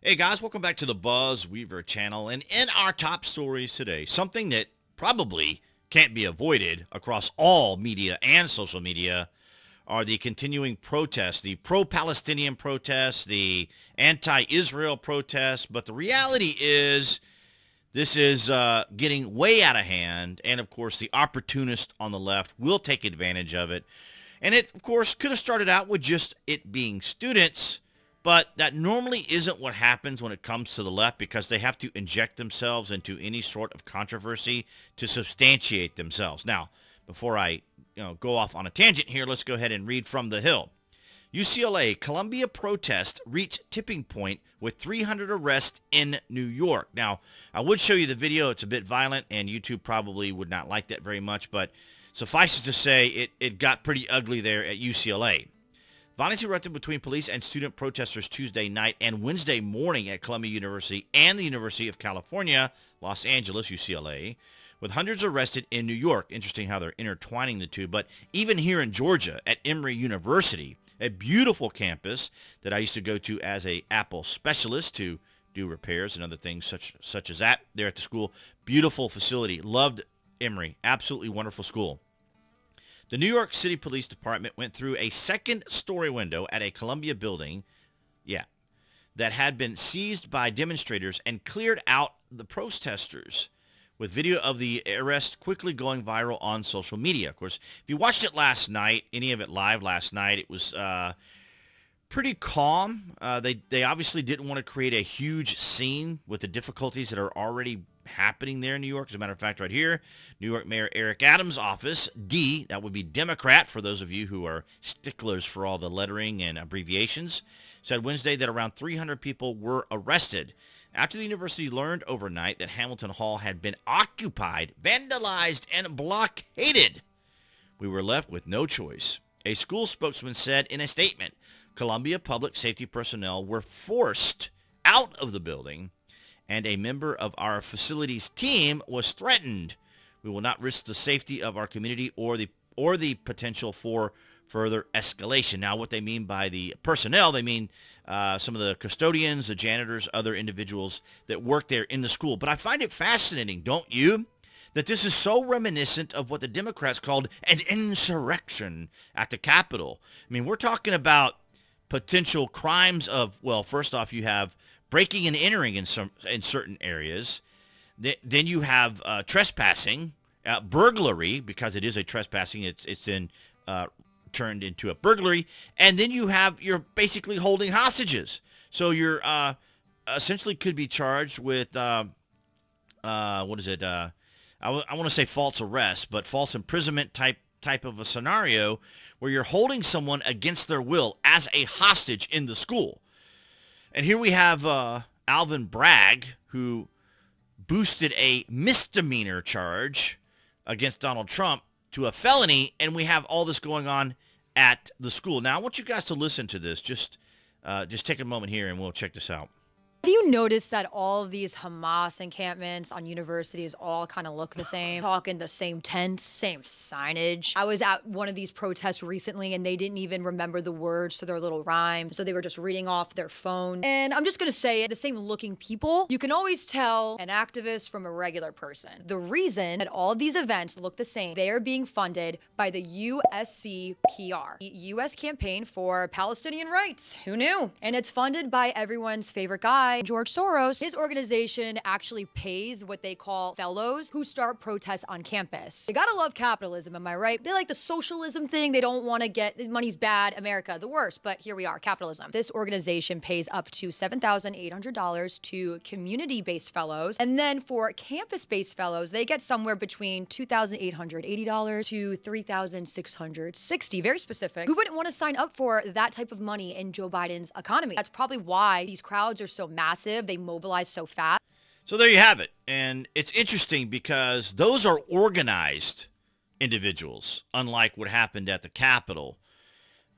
Hey guys, welcome back to the BuzWeaver channel. And in our top stories today, something that probably can't be avoided across all media and social media are the continuing protests, the pro-Palestinian protests, the anti-Israel protests. But the reality is this is getting way out of hand. And of course, the opportunist on the left will take advantage of it. And it, of course, could have started out with just it being students. But that normally isn't what happens when it comes to the left, because they have to inject themselves into any sort of controversy to substantiate themselves. Now, before I go off on a tangent here, let's go ahead and read from the Hill. UCLA, Columbia protest reached tipping point with 300 arrests in New York. Now, I would show you the video. It's a bit violent, and YouTube probably would not like that very much. But suffice it to say, it got pretty ugly there at UCLA. Violence erupted between police and student protesters Tuesday night and Wednesday morning at Columbia University and the University of California, Los Angeles, UCLA, with hundreds arrested in New York. Interesting how they're intertwining the two. But even here in Georgia at Emory University, a beautiful campus that I used to go to as a Apple specialist to do repairs and other things such as that there at the school. Beautiful facility. Loved Emory. Absolutely wonderful school. The New York City Police Department went through a second-story window at a Columbia building, that had been seized by demonstrators and cleared out the protesters, with video of the arrest quickly going viral on social media. Of course, if you watched it last night, any of it live last night, it was pretty calm. They obviously didn't want to create a huge scene with the difficulties that are already happening there in New York. As a matter of fact, right here, New York Mayor Eric Adams' office, D, that would be Democrat for those of you who are sticklers for all the lettering and abbreviations, said Wednesday that around 300 people were arrested after the university learned overnight that Hamilton Hall had been occupied, vandalized, and blockaded. We were left with no choice. A school spokesman said in a statement, Columbia public safety personnel were forced out of the building, and a member of our facilities team was threatened. We will not risk the safety of our community or the potential for further escalation. Now, what they mean by the personnel, they mean some of the custodians, the janitors, other individuals that work there in the school. But I find it fascinating, don't you, that this is so reminiscent of what the Democrats called an insurrection at the Capitol. I mean, we're talking about potential crimes of, well, first off, you have breaking and entering in certain areas. Then you have trespassing, burglary, because it is a trespassing. It's then turned into a burglary, and then you're basically holding hostages. So you're essentially could be charged with what is it? I want to say false arrest, but false imprisonment type of a scenario where you're holding someone against their will as a hostage in the school. And here we have Alvin Bragg, who boosted a misdemeanor charge against Donald Trump to a felony, and we have all this going on at the school. Now, I want you guys to listen to this. Just take a moment here, and we'll check this out. Have you noticed that all of these Hamas encampments on universities all kind of look the same? Talking the same tents, same signage. I was at one of these protests recently and they didn't even remember the words to their little rhyme. So they were just reading off their phone. And I'm just going to say it, the same looking people. You can always tell an activist from a regular person. The reason that all of these events look the same, they are being funded by the USCPR, the US Campaign for Palestinian Rights. Who knew? And it's funded by everyone's favorite guy, George Soros. His organization actually pays what they call fellows who start protests on campus. You gotta love capitalism, am I right? They like the socialism thing. They don't want to get money's bad, America, the worst. But here we are, capitalism. This organization pays up to $7,800 to community-based fellows. And then for campus-based fellows, they get somewhere between $2,880 to $3,660. Very specific. Who wouldn't want to sign up for that type of money in Joe Biden's economy? That's probably why these crowds are so massive. They mobilize so fast. So there you have it. And it's interesting because those are organized individuals, unlike what happened at the Capitol.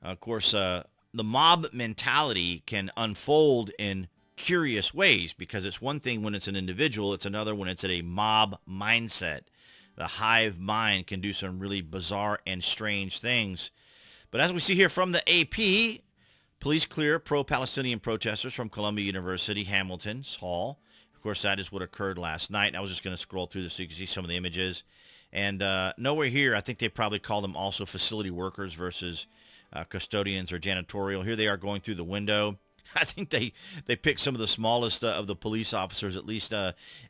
Of course, the mob mentality can unfold in curious ways, because it's one thing when it's an individual, it's another when it's at a mob mindset. The hive mind can do some really bizarre and strange things. But as we see here from the AP, Police clear pro-Palestinian protesters from Columbia University Hamilton's Hall. Of course, that is what occurred last night. I was just going to scroll through this so you can see some of the images. And nowhere here, I think they probably called them also facility workers versus custodians or janitorial. Here they are going through the window. I think they picked some of the smallest of the police officers, at least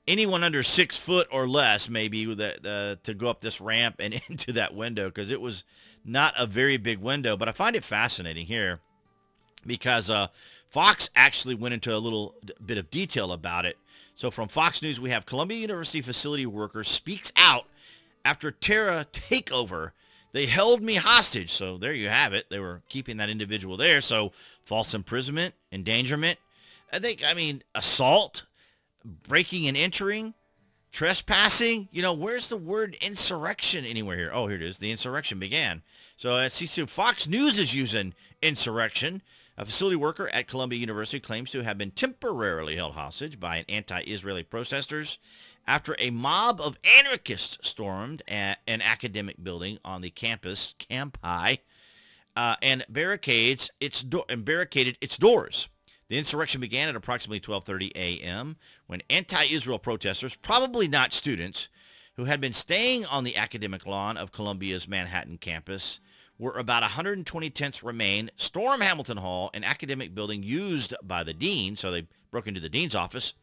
anyone under 6 foot or less, maybe, that to go up this ramp and into that window, because it was not a very big window. But I find it fascinating here because Fox actually went into a little bit of detail about it. So from Fox News, we have Columbia University facility worker speaks out after terror takeover. They held me hostage. So there you have it. They were keeping that individual there. So false imprisonment, endangerment, assault, breaking and entering, trespassing. Where's the word insurrection anywhere here? Oh, here it is. The insurrection began. So at CC, Fox News is using insurrection. A facility worker at Columbia University claims to have been temporarily held hostage by an anti-Israeli protesters after a mob of anarchists stormed an academic building on the campus, Campi, and barricaded its doors. The insurrection began at approximately 12:30 a.m. when anti-Israel protesters, probably not students, who had been staying on the academic lawn of Columbia's Manhattan campus, where about 120 tents remain, storm Hamilton Hall, an academic building used by the dean. So they broke into the dean's office.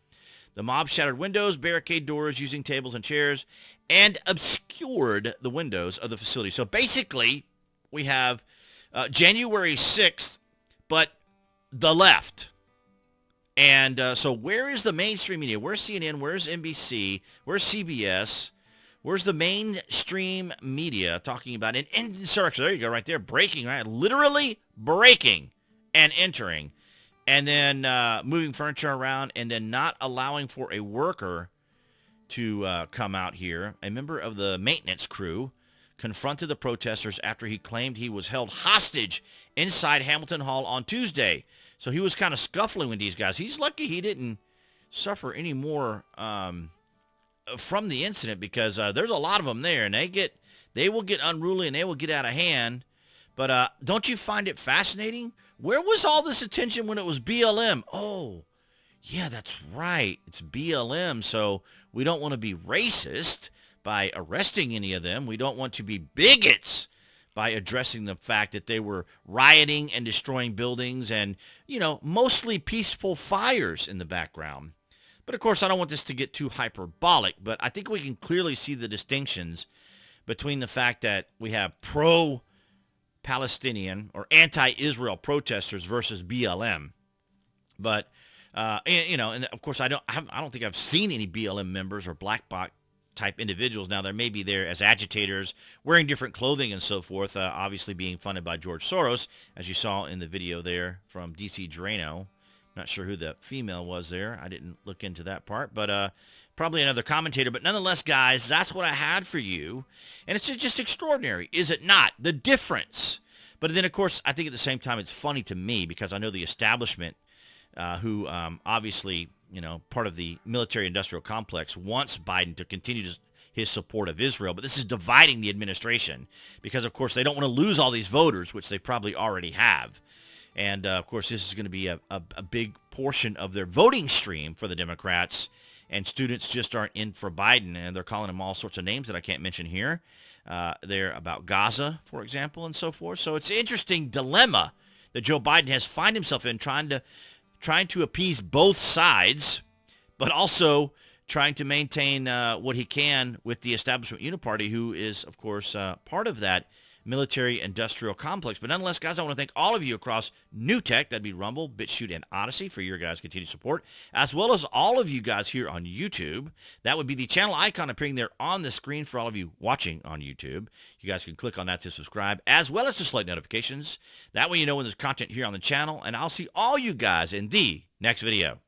The mob shattered windows, barricaded doors using tables and chairs, and obscured the windows of the facility. So basically, we have January 6th, but the left. And so where is the mainstream media? Where's CNN? Where's NBC? Where's CBS? Where's the mainstream media talking about an insurrection? There you go, right there, breaking, right? Literally breaking and entering. And then moving furniture around, and then not allowing for a worker to come out here. A member of the maintenance crew confronted the protesters after he claimed he was held hostage inside Hamilton Hall on Tuesday. So he was kind of scuffling with these guys. He's lucky he didn't suffer any more from the incident, because there's a lot of them there, and they will get unruly and they will get out of hand. But don't you find it fascinating? Where was all this attention when it was BLM? Oh, yeah, that's right. It's BLM. So we don't want to be racist by arresting any of them. We don't want to be bigots by addressing the fact that they were rioting and destroying buildings and, mostly peaceful fires in the background. But, of course, I don't want this to get too hyperbolic, but I think we can clearly see the distinctions between the fact that we have pro-Palestinian or anti-Israel protesters versus BLM. But, and of course, I don't think I've seen any BLM members or black box type individuals. Now, they may be there as agitators, wearing different clothing and so forth, obviously being funded by George Soros, as you saw in the video there from DC Drano. Not sure who the female was there. I didn't look into that part, but probably another commentator. But nonetheless, guys, that's what I had for you. And it's just extraordinary, is it not? The difference. But then, of course, I think at the same time it's funny to me because I know the establishment who obviously, part of the military-industrial complex wants Biden to continue his support of Israel. But this is dividing the administration because, of course, they don't want to lose all these voters, which they probably already have. And, of course, this is going to be a big portion of their voting stream for the Democrats. And students just aren't in for Biden. And they're calling him all sorts of names that I can't mention here. They're about Gaza, for example, and so forth. So it's an interesting dilemma that Joe Biden has found himself in, trying to appease both sides, but also trying to maintain what he can with the establishment uniparty, who is, of course, part of that military-industrial complex. But nonetheless, guys, I want to thank all of you across New Tech, that'd be Rumble, BitChute, and Odyssey, for your guys' continued support, as well as all of you guys here on YouTube. That would be the channel icon appearing there on the screen for all of you watching on YouTube. You guys can click on that to subscribe, as well as to select notifications. That way you know when there's content here on the channel, and I'll see all you guys in the next video.